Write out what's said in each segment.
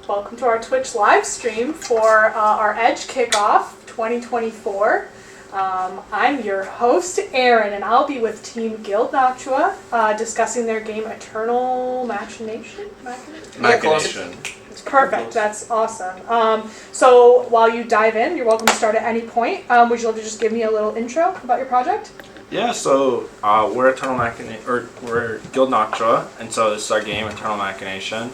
Welcome to our Twitch live stream for our Edge Kickoff 2024. I'm your host, Aaron, and I'll be with Team Guild Noctua discussing their game Eternal Machination? Machination. It's perfect. That's awesome. So while you dive in, you're welcome to start at any point. Would you love to just give me a little intro about your project? Yeah, so we're Eternal Machination, or we're Guild Noctua, and so this is our game, Eternal Machination.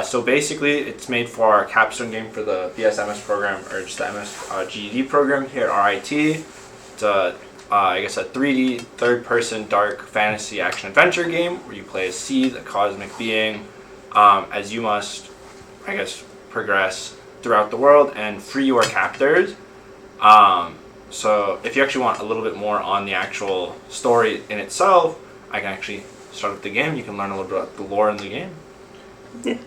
So basically, it's made for our capstone game for the BSMS program, or just the MS GED program here at RIT. It's a 3D, third-person, dark fantasy action-adventure game where you play as Seethe, a cosmic being, as you must, progress throughout the world and free your captors. So if you actually want a little bit more on the actual story in itself, I can actually start with the game. You can learn a little bit about the lore in the game. Yeah.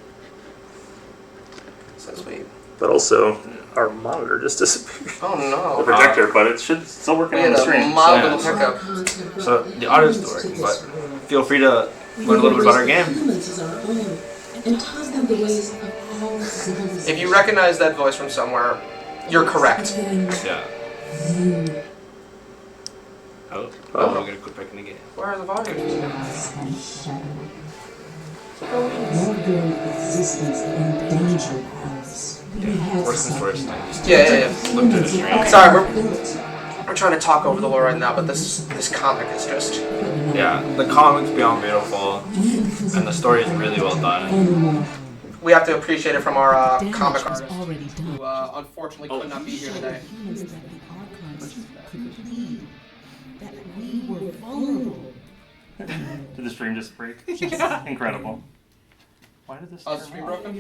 So sweet. But also, our monitor just disappeared. Oh no. The projector, but it should still work on the screen. A mild little hiccup. So the audio's still working, but feel free to learn a little bit about our game. If you recognize that voice from somewhere, you're correct. Yeah. Oh, we're gonna quit picking the game. Where are the volumes? Worst comes to worst, I just Yeah. looked at the screen. Sorry, we're trying to talk over the lore right now, but this comic is just... Yeah, the comic's beyond beautiful, and the story is really well done. We have to appreciate it from our comic artist, who unfortunately could not be here today. Did the stream just break? Incredible. Why did this Oh, is the screen broken?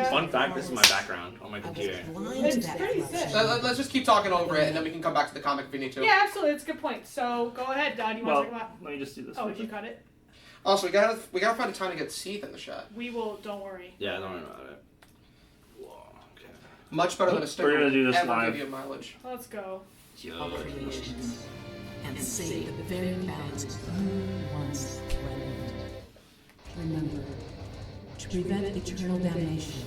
Fun fact, this is my background on my computer. It's pretty sick. Let's just keep talking over it, and then we can come back to the comic if we need to. Yeah, absolutely. That's a good point. So go ahead, Dad. You want to talk about? let me just do this. Oh, did you cut it? Also, we gotta find a time to get Seethe in the shot. We will. Don't worry. Yeah, don't worry about it. Whoa, okay. Much better than a sticker. We're gonna do this and we'll live. give you mileage. Let's go. Yo. And save the very balance you once threatened. Remember, to prevent eternal damnation,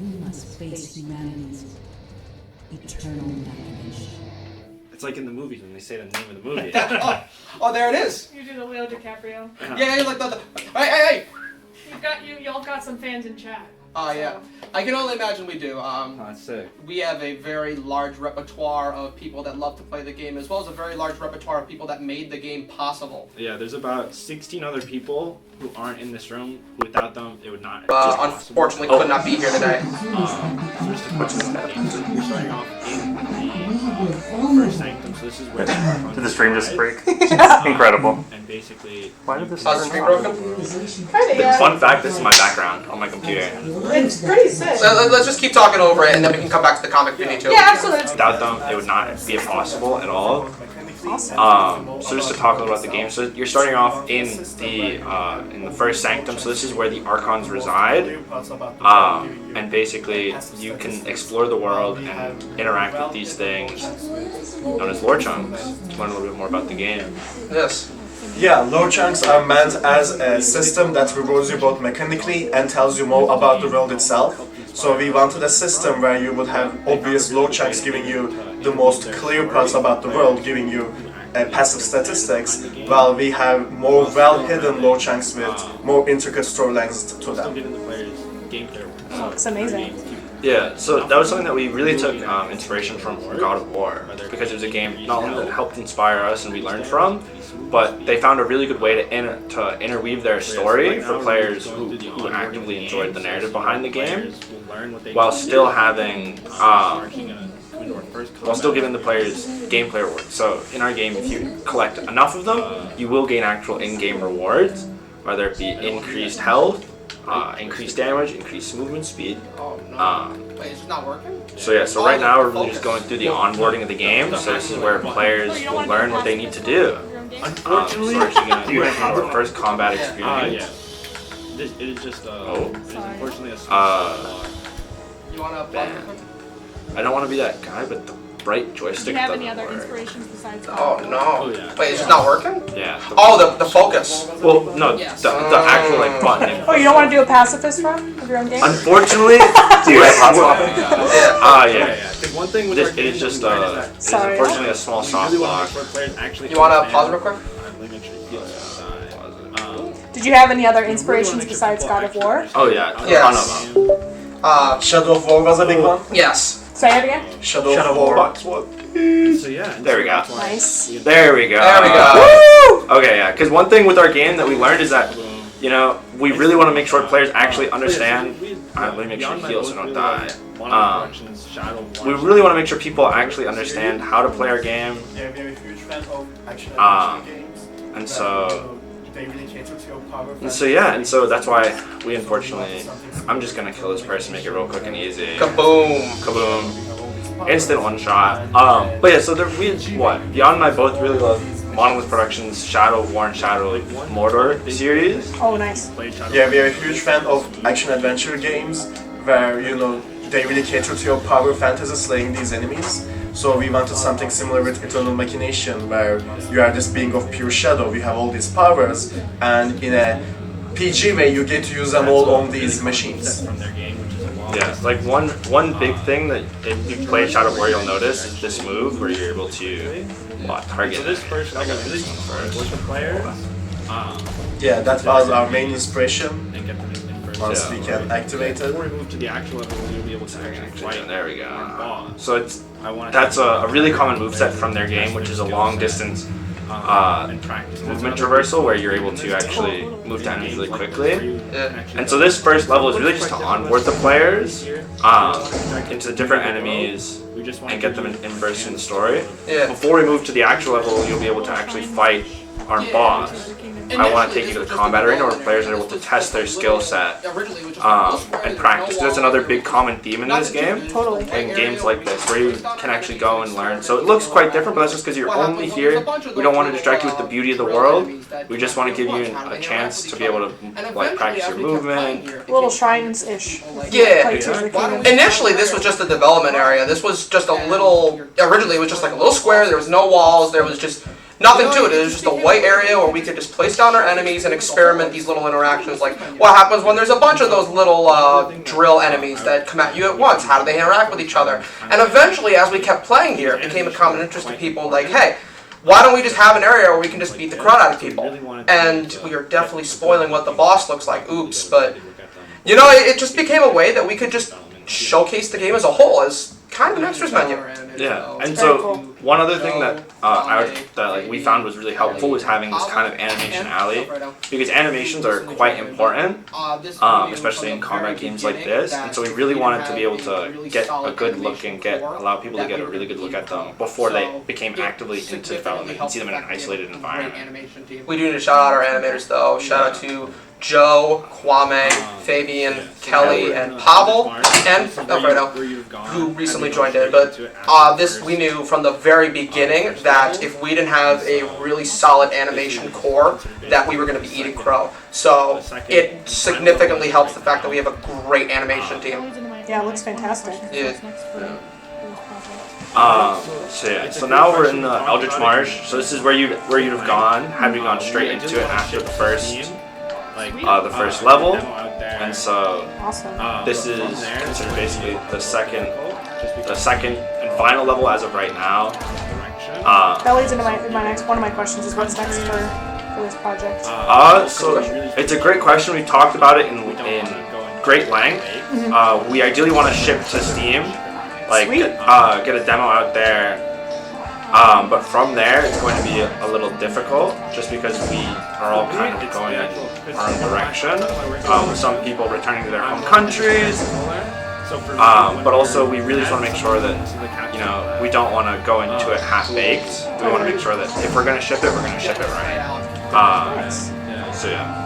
you must face humanity's eternal machination. It's like in the movies when they say the name of the movie. Oh, there it is. You do the Leo DiCaprio. Yeah, like the hey. Y'all got some fans in chat. Yeah. I can only imagine we do. That's sick. We have a very large repertoire of people that love to play the game, as well as a very large repertoire of people that made the game possible. Yeah, there's about 16 other people who aren't in this room. Without them, it would not. Unfortunately, could not be here today. So just to question that game. So you're starting off in the first sanctum. So this is where Did the stream just break? Incredible. And basically, Why did this Is the screen broken? fun fact, this is my background on my computer. It's pretty sick. So let's just keep talking over it, and then we can come back to the comic if we need to. Yeah, absolutely. Without them, it would not be possible at all. So just to talk a little about the game, so you're starting off in the first sanctum. So this is where the archons reside, and basically you can explore the world and interact with these things known as lore chunks to learn a little bit more about the game. Yes. Yeah, lore chunks are meant as a system that rewards you both mechanically and tells you more about the world itself. So we wanted a system where you would have obvious lore chunks giving you the most clear parts about the world, giving you passive statistics, while we have more well-hidden lore chunks with more intricate storylines to them. Giving the players gameplay. It's amazing. Yeah, so that was something that we really took inspiration from God of War, because it was a game not only that helped inspire us and we learned from, but they found a really good way to interweave their story for players who actively enjoyed the narrative behind the game, while still having while still giving the players gameplay rewards. So in our game, if you collect enough of them, you will gain actual in-game rewards, whether it be increased health, increased damage, increased movement speed. Wait, is it not working? So yeah, so right now we're really just going through the onboarding of the game. So this is where players will learn what they need to do. Unfortunately, so we're actually gonna do our first combat experience. Yeah. It is just Oh. it is unfortunately a You wanna plug it? I don't want to be that guy, but the bright Do joystick you have doesn't any other work. inspirations besides God Oh of War? no. Oh, yeah. Wait, is it not working? Yeah. Oh, the focus. Well, no, Yes. the actual like button. Oh, you don't want to do a pacifist run? of your own game? Unfortunately, Do you have hot swapping? yeah. Because one thing with This our game is just that it's Sorry. unfortunately a small we soft really want block. to make sure players actually You want to understand- pause real quick? Let me make sure you feel it. Did you have any other inspirations besides God of War? Oh yeah, a Yes. ton of them. Shadow of War was a big one. Yes. Say it again. Shadow of War. So yeah. and There so we go. that's why Nice. There we go. There we go. Woo! Okay, yeah. Because one thing with our game that we learned is that you know we really want to make sure players actually understand. Let me make sure he heals so don't die. We really want to make sure people actually understand how to play our game. Yeah, we're a huge fan of action games. And so. They really cater to your power. And so yeah, and so that's why we unfortunately, I'm just gonna kill this person, make it real quick and easy. Kaboom. Kaboom. Instant one shot. But yeah, so Beyond and I both really love Monolith Productions' Shadow of War and Shadow of Mordor series. Oh, nice. Yeah, we're a huge fan of action adventure games where they really cater to your power fantasy slaying these enemies. So we wanted something similar with Eternal Machination, where you are this being of pure shadow, you have all these powers, and in a PG way you get to use them all on these machines. Yeah, like one big thing that if you play Shadow of War you'll notice is this move where you're able to target. So this first, I got really with the players. Yeah, that was our main inspiration. And get them in first. Once we can activate it. Before we move to the actual level, we'll be able to actually fight. There we go. boss. So that's a really common moveset from their game, which is a long distance and practice. movement traversal where you're able to actually move to enemies really quickly. Yeah. And so this first level is really just to onboard the players into the different enemies and get them immersed in the story. Yeah. Before we move to the actual level, you'll be able to actually fight our boss. I want to take you to the combat arena where players are able to test their skill set and practice. That's another big common theme in this game. Totally. In games like this, where you can actually go and learn. So it looks quite different, but that's just because you're only here. We don't want to distract you with the beauty of the world. We just want to give you a chance to be able to practice your movement. Little shrines-ish. Yeah. Like Tears of the Kingdom. Initially, this was just a development area. This was just a little. Originally, it was just like a little square. There was no walls. There was just nothing to it. It was just a white area where we could just place down our enemies and experiment these little interactions. Like, what happens when there's a bunch of those little drill enemies that come at you at once? How do they interact with each other? And eventually, as we kept playing here, it became a common interest to people. Like, hey, why don't we just have an area where we can just beat the crud out of people? And we are definitely spoiling what the boss looks like. Oops, but it just became a way that we could just showcase the game as a whole as kind of an extras menu. Yeah, and so one other thing that we found was really helpful was having this kind of animation alley, because animations are quite important, especially in combat games like this. And so we really wanted to be able to get a good look and allow people to get a really good look at them before they became actively into development and see them in an isolated environment. We do need to shout out our animators though. Shout out to Joe, Kwame, Fabian, Kelly, and Pavel, and Alfredo, who recently joined in. But this we knew from the very beginning that if we didn't have a really solid animation core, that we were going to be eating crow. So it significantly helps the fact that we have a great animation team. Yeah, it looks fantastic. Yeah. So now we're in the Eldritch Marsh. So this is where you'd have gone had we gone straight into it after the first level, and so Awesome. this is considered basically the second and final level as of right now. That leads into my next one of my questions is what's next for this project? So it's a great question. We talked about it in great length. We ideally want to ship to Steam, get a demo out there. But from there, it's going to be a little difficult, just because we are all kind of going in our own direction. With some people returning to their home countries, but also we really just want to make sure that we don't want to go into it half-baked. We want to make sure that if we're going to ship it, we're going to ship it right. So yeah.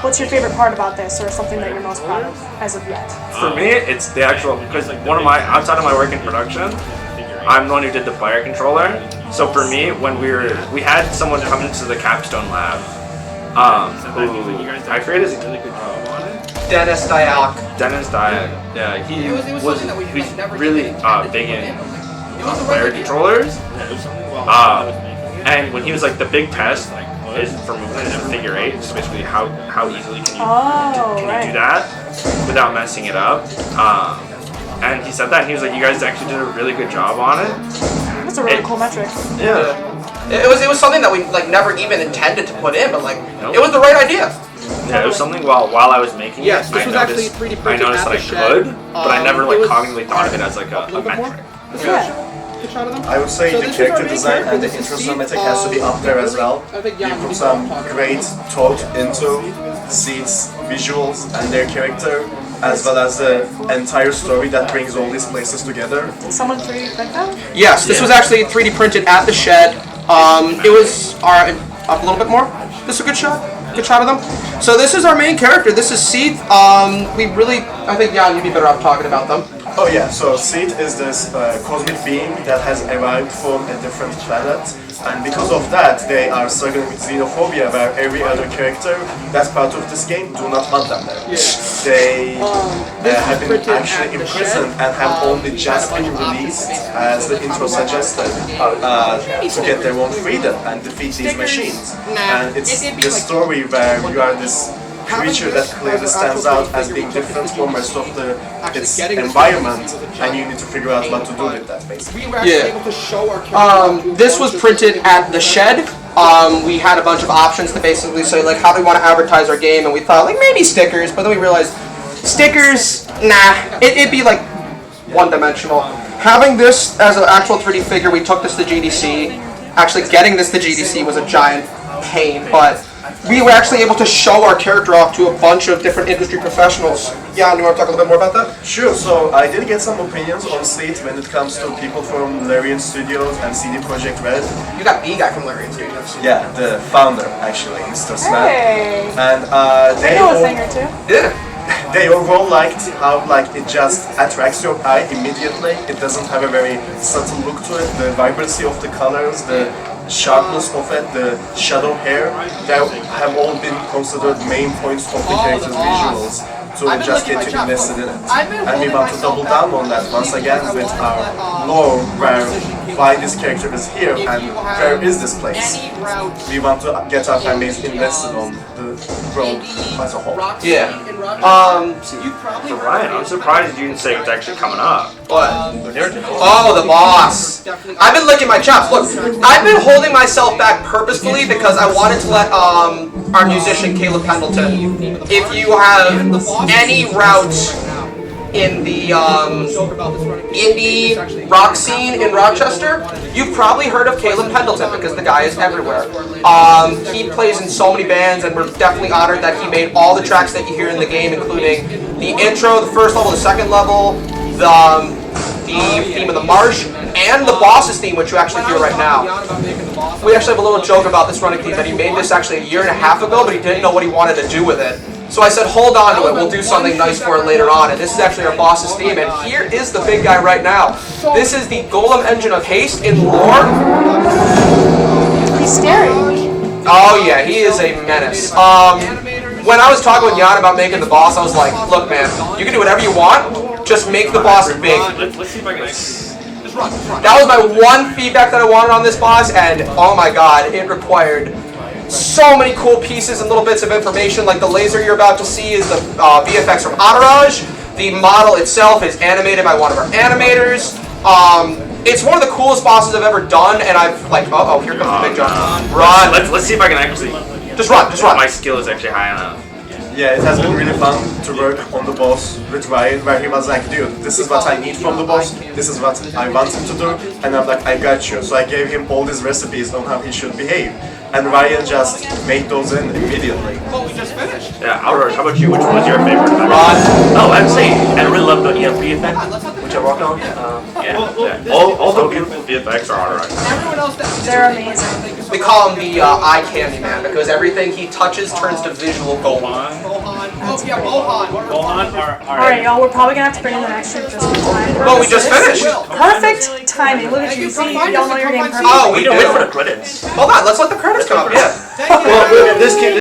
What's your favorite part about this, or something that you're most proud of as of yet? For me, it's the actual, because outside of my work in production, I'm the one who did the player controller. So for me, when we had someone come into the capstone lab, who I forget his Dennis Dialk. Yeah, he's really big in player controllers. And when he was like the big test, is for movement in figure 8. So basically, how easily can you right. do that without messing it up? And he said that, and he was like, "You guys actually did a really good job on it." That's a really cool metric. Yeah. It was something that we like never even intended to put in, but like Nope. it was the right idea. Yeah, it was something while I was making Yes, it, this I was noticed, actually 3D I printed noticed at that I the shed. could, but I never like It was- cognitively thought of it as like a little bit more? metric. Yeah. Good shot of them. I would say So the this is our character main design character. and the This is intro Seethe. cinematic has to be up there as well. I think You Jan put can some talk about great thought into Seethe's visuals and their character, as well as the entire story that brings all these places together. Did someone 3D print that? Yes, this was actually 3D printed at the shed. It was up a little bit more. This is a good shot. Good shot of them. So this is our main character. This is Seethe. I think Jan, you'd be better off talking about them. Oh yeah, so Seethe is this cosmic being that has arrived from a different planet, and because of that they are struggling with xenophobia, where every other character that's part of this game do not want them there. They have been actually imprisoned and have only just been released, as the intro suggested, to get their own freedom and defeat these machines. And it's the story where you are this creature that clearly stands out as being different from the rest of its environment, and you need to figure out what to do with that, basically. We were actually able to show our character. This was printed at the shed. We had a bunch of options to basically say like how do we want to advertise our game, and we thought like maybe stickers, but then we realized stickers, nah, it'd be like one-dimensional. Having this as an actual 3D figure, we took this to GDC. Actually getting this to GDC was a giant pain, but we were actually able to show our character off to a bunch of different industry professionals. Yeah, you want to talk a little bit more about that? Sure, so I did get some opinions on Seethe when it comes to people from Larian Studios and CD Projekt Red. You got the guy from Larian Studios. Yeah, the founder, actually, Mr. Smith. Hey. And I they know a all, thing or two. Yeah. they overall liked how like it just attracts your eye immediately. It doesn't have a very subtle look to it. The vibrancy of the colors, the sharpness of it, the shadow hair, they have all been considered main points of the character's visuals to just get you invested in it. And we want to double down on that once again with our lore, where why this character is here and where is this place. We want to get our fan base invested on the world as a whole. Yeah. For Ryan, I'm surprised you didn't say it's actually coming up. What? Oh, the boss. I've been licking my chops. Look, I've been holding myself back purposefully because I wanted to let our musician Caleb Pendleton, if you have any route in the indie rock scene in Rochester, you've probably heard of Caleb Pendleton because the guy is everywhere. He plays in so many bands, and we're definitely honored that he made all the tracks that you hear in the game, including the intro, the first level, the second level, the theme of the marsh, and the boss's theme, which you actually hear right now. We actually have a little joke about this running theme that he made this actually a year and a half ago, but he didn't know what he wanted to do with it. So I said, hold on to it, we'll do something nice for it later on. And this is actually our boss's theme, and here is the big guy right now. This is the Golem engine of haste in lore. He's scary. Oh yeah, he is a menace. When I was talking with Jan about making the boss, I was like, look man, you can do whatever you want, just make the boss big. Let's see if I can. That was my one feedback that I wanted on this boss, and oh my god, it required so many cool pieces and little bits of information. Like the laser you're about to see is the VFX from Entourage. The model itself is animated by one of our animators. It's one of the coolest bosses I've ever done, and I've like, uh oh, here comes the big jump. Run! Let's see if I can actually. Just run, just run. My skill is actually high enough. Yeah, it has been really fun to work on the boss with Ryan, where he was like, dude, this is what I need from the boss, this is what I want him to do, and I'm like, I got you. So I gave him all these recipes on how he should behave, and Ryan just made those in immediately. Well, we just finished. Yeah, Outrage, how about you? Which one was your favorite? Oh, I'd say I really love the EFB effect, which I worked on. Yeah. All the beautiful VFX are Outrage. Everyone else that They're amazing. We call him the eye candy man because everything he touches turns to visual gold. Bohan. Oh yeah, Bohan. Alright, y'all, we're probably gonna have to bring in the next stream just for time purposes. Well, we just finished. Perfect timing. Look at you. See, y'all know your game perfectly. Oh, we Wait do. for the credits. Hold on, let's let the credits come up. Yeah. Well, this kid.